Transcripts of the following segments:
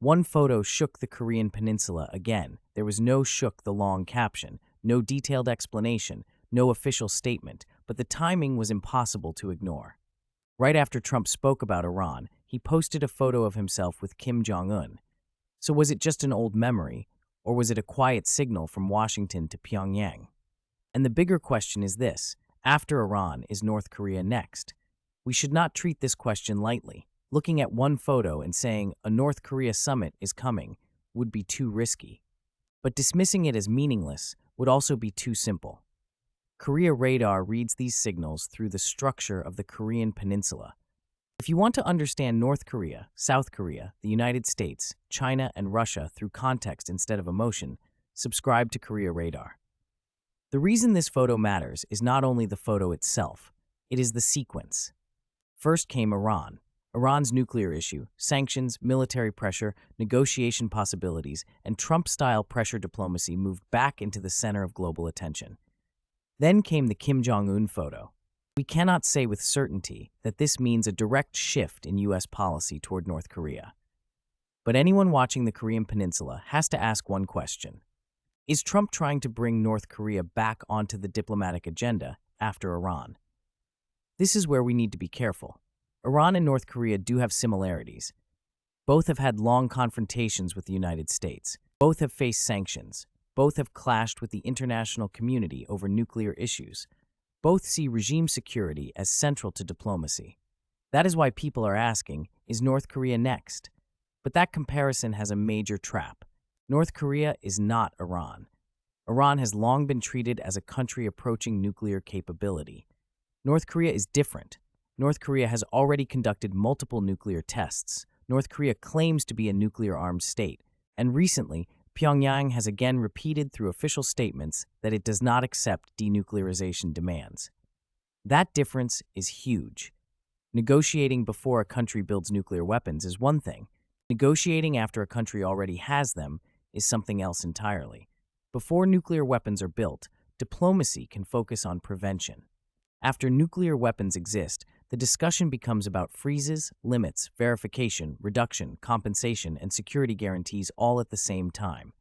One photo shook the Korean Peninsula again. There was no shook the long caption, no detailed explanation, no official statement, but the timing was impossible to ignore. Right after Trump spoke about Iran, he posted a photo of himself with Kim Jong Un. So was it just an old memory, or was it a quiet signal from Washington to Pyongyang? And the bigger question is this: after Iran, is North Korea next? We should not treat this question lightly. Looking at one photo and saying a North Korea summit is coming would be too risky. But dismissing it as meaningless would also be too simple. Korea radar reads these signals through the structure of the Korean Peninsula. If you want to understand North Korea, South Korea, the United States, China, and Russia through context instead of emotion, subscribe to Korea Radar. The reason this photo matters is not only the photo itself, it is the sequence. First came Iran. Iran's nuclear issue, sanctions, military pressure, negotiation possibilities, and Trump-style pressure diplomacy moved back into the center of global attention. Then came the Kim Jong Un photo. We cannot say with certainty that this means a direct shift in U.S. policy toward North Korea. But anyone watching the Korean Peninsula has to ask one question. Is Trump trying to bring North Korea back onto the diplomatic agenda after Iran? This is where we need to be careful. Iran and North Korea do have similarities. Both have had long confrontations with the United States. Both have faced sanctions. Both have clashed with the international community over nuclear issues. Both see regime security as central to diplomacy. That is why people are asking, is North Korea next? But that comparison has a major trap. North Korea is not Iran. Iran has long been treated as a country approaching nuclear capability. North Korea is different. North Korea has already conducted multiple nuclear tests. North Korea claims to be a nuclear-armed state. And recently, Pyongyang has again repeated through official statements that it does not accept denuclearization demands. That difference is huge. Negotiating before a country builds nuclear weapons is one thing. Negotiating after a country already has them is something else entirely. Before nuclear weapons are built, diplomacy can focus on prevention. After nuclear weapons exist, the discussion becomes about freezes, limits, verification, reduction, compensation, and security guarantees all at the same time.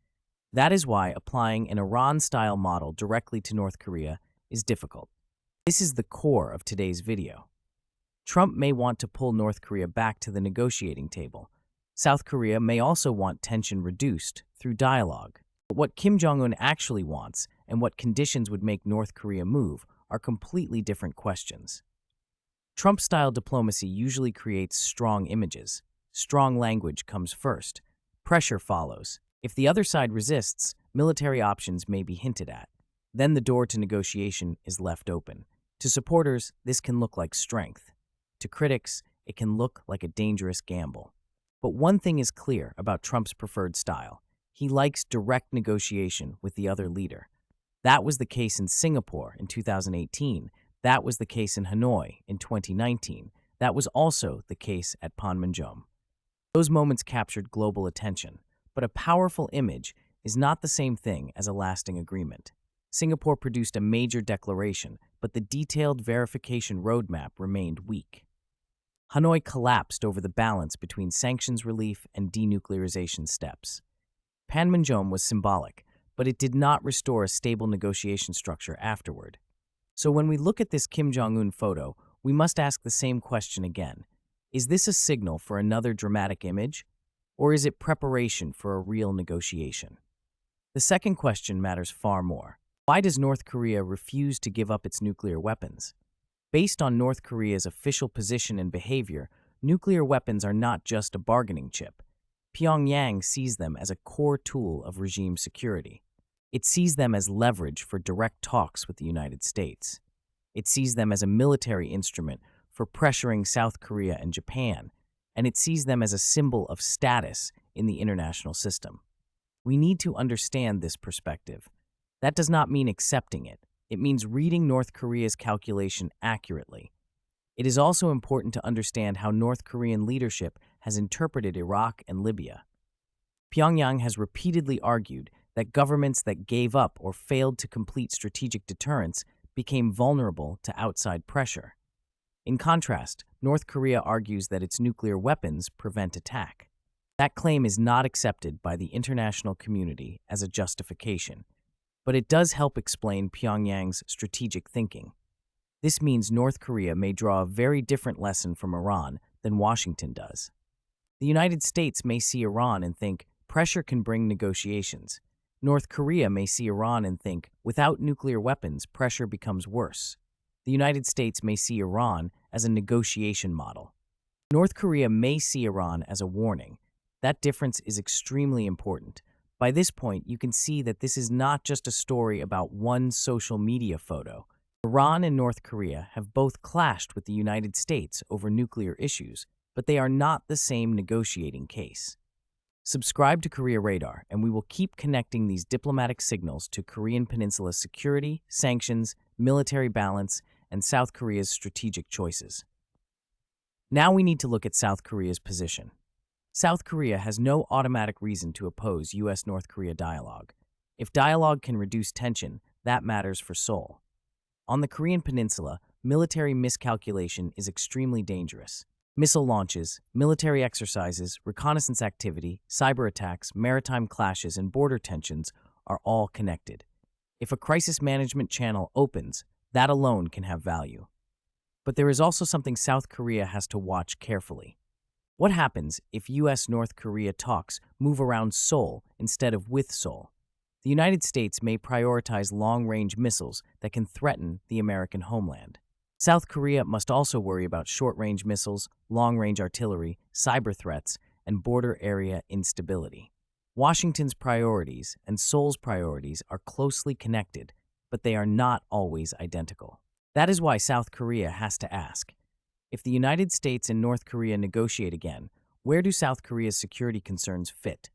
That is why applying an Iran-style model directly to North Korea is difficult. This is the core of today's video. Trump may want to pull North Korea back to the negotiating table. South Korea may also want tension reduced through dialogue. But what Kim Jong Un actually wants and what conditions would make North Korea move are completely different questions. Trump-style diplomacy usually creates strong images. Strong language comes first. Pressure follows. If the other side resists, military options may be hinted at. Then the door to negotiation is left open. To supporters, this can look like strength. To critics, it can look like a dangerous gamble. But one thing is clear about Trump's preferred style. He likes direct negotiation with the other leader. That was the case in Singapore in 2018. That was the case in Hanoi in 2019. That was also the case at Panmunjom. Those moments captured global attention, but a powerful image is not the same thing as a lasting agreement. Singapore produced a major declaration, but the detailed verification roadmap remained weak. Hanoi collapsed over the balance between sanctions relief and denuclearization steps. Panmunjom was symbolic, but it did not restore a stable negotiation structure afterward. So when we look at this Kim Jong Un photo, we must ask the same question again. Is this a signal for another dramatic image? Or is it preparation for a real negotiation? The second question matters far more. Why does North Korea refuse to give up its nuclear weapons? Based on North Korea's official position and behavior, nuclear weapons are not just a bargaining chip. Pyongyang sees them as a core tool of regime security. It sees them as leverage for direct talks with the United States. It sees them as a military instrument for pressuring South Korea and Japan, and it sees them as a symbol of status in the international system. We need to understand this perspective. That does not mean accepting it. It means reading North Korea's calculation accurately. It is also important to understand how North Korean leadership has interpreted Iraq and Libya. Pyongyang has repeatedly argued that governments that gave up or failed to complete strategic deterrence became vulnerable to outside pressure. In contrast, North Korea argues that its nuclear weapons prevent attack. That claim is not accepted by the international community as a justification, but it does help explain Pyongyang's strategic thinking. This means North Korea may draw a very different lesson from Iran than Washington does. The United States may see Iran and think, pressure can bring negotiations. North Korea may see Iran and think, without nuclear weapons, pressure becomes worse. The United States may see Iran as a negotiation model. North Korea may see Iran as a warning. That difference is extremely important. By this point, you can see that this is not just a story about one social media photo. Iran and North Korea have both clashed with the United States over nuclear issues, but they are not the same negotiating case. Subscribe to Korea Radar, and we will keep connecting these diplomatic signals to Korean Peninsula security, sanctions, military balance, and South Korea's strategic choices. Now we need to look at South Korea's position. South Korea has no automatic reason to oppose U.S.-North Korea dialogue. If dialogue can reduce tension, that matters for Seoul. On the Korean Peninsula, military miscalculation is extremely dangerous. Missile launches, military exercises, reconnaissance activity, cyber attacks, maritime clashes, and border tensions are all connected. If a crisis management channel opens, that alone can have value. But there is also something South Korea has to watch carefully. What happens if U.S.-North Korea talks move around Seoul instead of with Seoul? The United States may prioritize long-range missiles that can threaten the American homeland. South Korea must also worry about short-range missiles, long-range artillery, cyber threats, and border area instability. Washington's priorities and Seoul's priorities are closely connected, but they are not always identical. That is why South Korea has to ask, if the United States and North Korea negotiate again, where do South Korea's security concerns fit?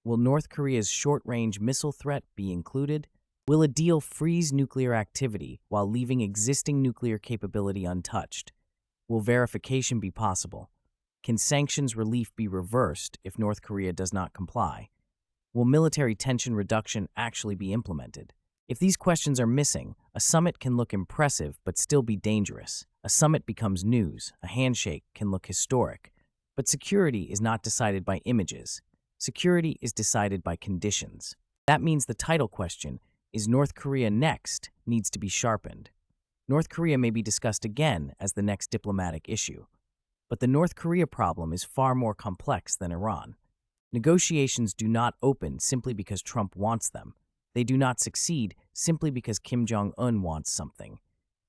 Will North Korea's short-range missile threat be included? Will a deal freeze nuclear activity while leaving existing nuclear capability untouched? Will verification be possible? Can sanctions relief be reversed if North Korea does not comply? Will military tension reduction actually be implemented? If these questions are missing, a summit can look impressive but still be dangerous. A summit becomes news, a handshake can look historic. But security is not decided by images. Security is decided by conditions. That means the title question, "Is North Korea next?" needs to be sharpened. North Korea may be discussed again as the next diplomatic issue. But the North Korea problem is far more complex than Iran. Negotiations do not open simply because Trump wants them. They do not succeed simply because Kim Jong Un wants something.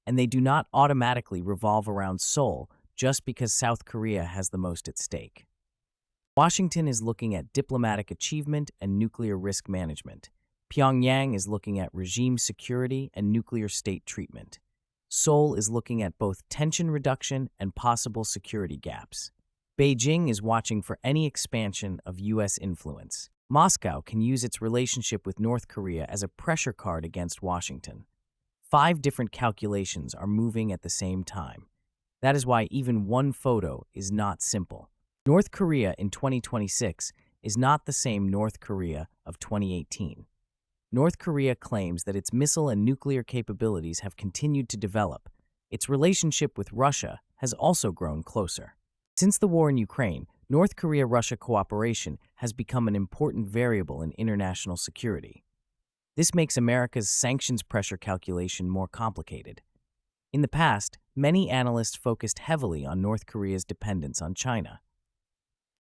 And they do not automatically revolve around Seoul just because South Korea has the most at stake. Washington is looking at diplomatic achievement and nuclear risk management. Pyongyang is looking at regime security and nuclear state treatment. Seoul is looking at both tension reduction and possible security gaps. Beijing is watching for any expansion of U.S. influence. Moscow can use its relationship with North Korea as a pressure card against Washington. 5 different calculations are moving at the same time. That is why even one photo is not simple. North Korea in 2026 is not the same North Korea of 2018. North Korea claims that its missile and nuclear capabilities have continued to develop. Its relationship with Russia has also grown closer. Since the war in Ukraine, North Korea-Russia cooperation has become an important variable in international security. This makes America's sanctions pressure calculation more complicated. In the past, many analysts focused heavily on North Korea's dependence on China.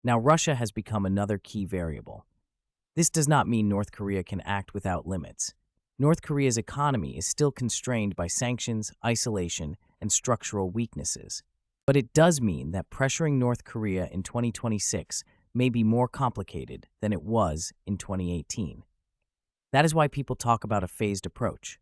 Now, Russia has become another key variable. This does not mean North Korea can act without limits. North Korea's economy is still constrained by sanctions, isolation, and structural weaknesses. But it does mean that pressuring North Korea in 2026 may be more complicated than it was in 2018. That is why people talk about a phased approach.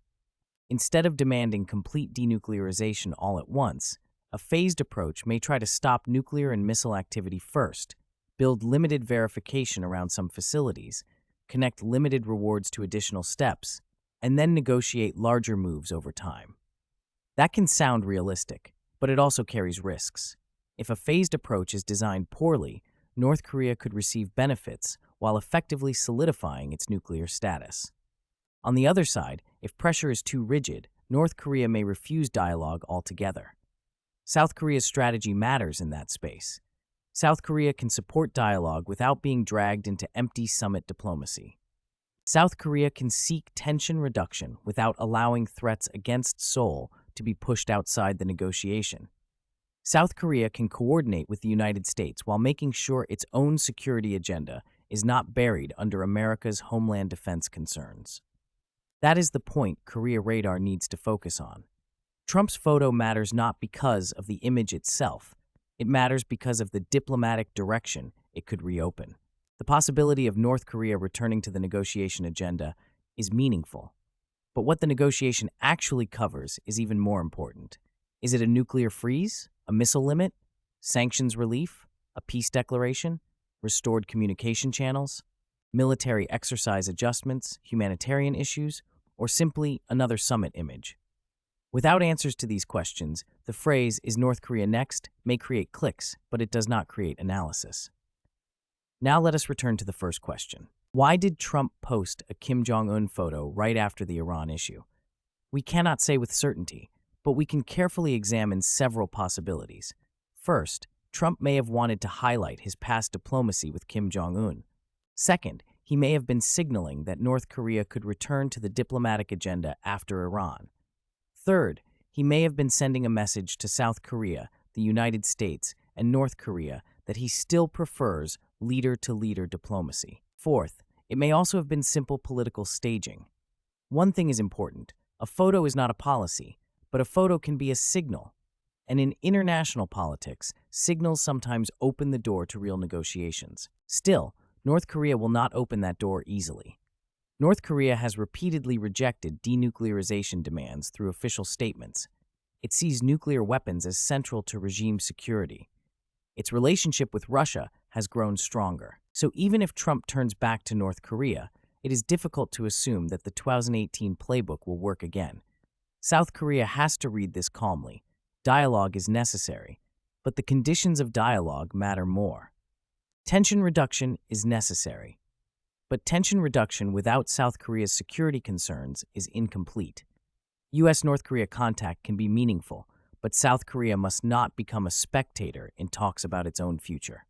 Instead of demanding complete denuclearization all at once, a phased approach may try to stop nuclear and missile activity first, build limited verification around some facilities, connect limited rewards to additional steps, and then negotiate larger moves over time. That can sound realistic, but it also carries risks. If a phased approach is designed poorly, North Korea could receive benefits while effectively solidifying its nuclear status. On the other side, if pressure is too rigid, North Korea may refuse dialogue altogether. South Korea's strategy matters in that space. South Korea can support dialogue without being dragged into empty summit diplomacy. South Korea can seek tension reduction without allowing threats against Seoul to be pushed outside the negotiation. South Korea can coordinate with the United States while making sure its own security agenda is not buried under America's homeland defense concerns. That is the point Korea Radar needs to focus on. Trump's photo matters not because of the image itself. It matters because of the diplomatic direction it could reopen. The possibility of North Korea returning to the negotiation agenda is meaningful. But what the negotiation actually covers is even more important. Is it a nuclear freeze? A missile limit? Sanctions relief? A peace declaration? Restored communication channels? Military exercise adjustments? Humanitarian issues? Or simply another summit image? Without answers to these questions, the phrase, "Is North Korea next?" may create clicks, but it does not create analysis. Now let us return to the first question. Why did Trump post a Kim Jong Un photo right after the Iran issue? We cannot say with certainty, but we can carefully examine several possibilities. First, Trump may have wanted to highlight his past diplomacy with Kim Jong Un. Second, he may have been signaling that North Korea could return to the diplomatic agenda after Iran. Third, he may have been sending a message to South Korea, the United States, and North Korea that he still prefers leader-to-leader diplomacy. Fourth, it may also have been simple political staging. One thing is important. A photo is not a policy, but a photo can be a signal. And in international politics, signals sometimes open the door to real negotiations. Still, North Korea will not open that door easily. North Korea has repeatedly rejected denuclearization demands through official statements. It sees nuclear weapons as central to regime security. Its relationship with Russia has grown stronger. So even if Trump turns back to North Korea, it is difficult to assume that the 2018 playbook will work again. South Korea has to read this calmly. Dialogue is necessary, but the conditions of dialogue matter more. Tension reduction is necessary, but tension reduction without South Korea's security concerns is incomplete. U.S.-North Korea contact can be meaningful, but South Korea must not become a spectator in talks about its own future.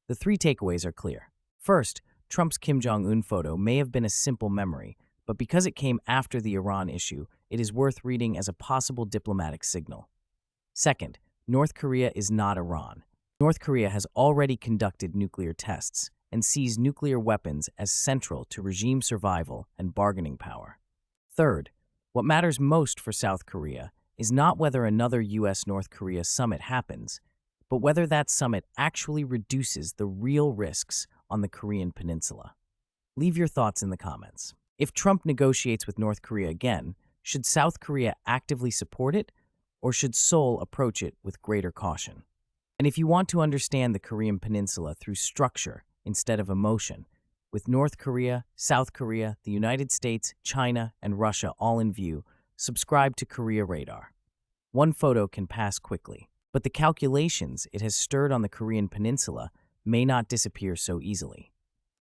The three takeaways are clear. First, Trump's Kim Jong Un photo may have been a simple memory, but because it came after the Iran issue, it is worth reading as a possible diplomatic signal. Second, North Korea is not Iran. North Korea has already conducted nuclear tests and sees nuclear weapons as central to regime survival and bargaining power. Third, what matters most for South Korea is not whether another U.S.-North Korea summit happens, but whether that summit actually reduces the real risks on the Korean Peninsula. Leave your thoughts in the comments. If Trump negotiates with North Korea again, should South Korea actively support it, or should Seoul approach it with greater caution? And if you want to understand the Korean Peninsula through structure instead of emotion, with North Korea, South Korea, the United States, China, and Russia all in view, subscribe to Korea Radar. One photo can pass quickly, but the calculations it has stirred on the Korean Peninsula may not disappear so easily.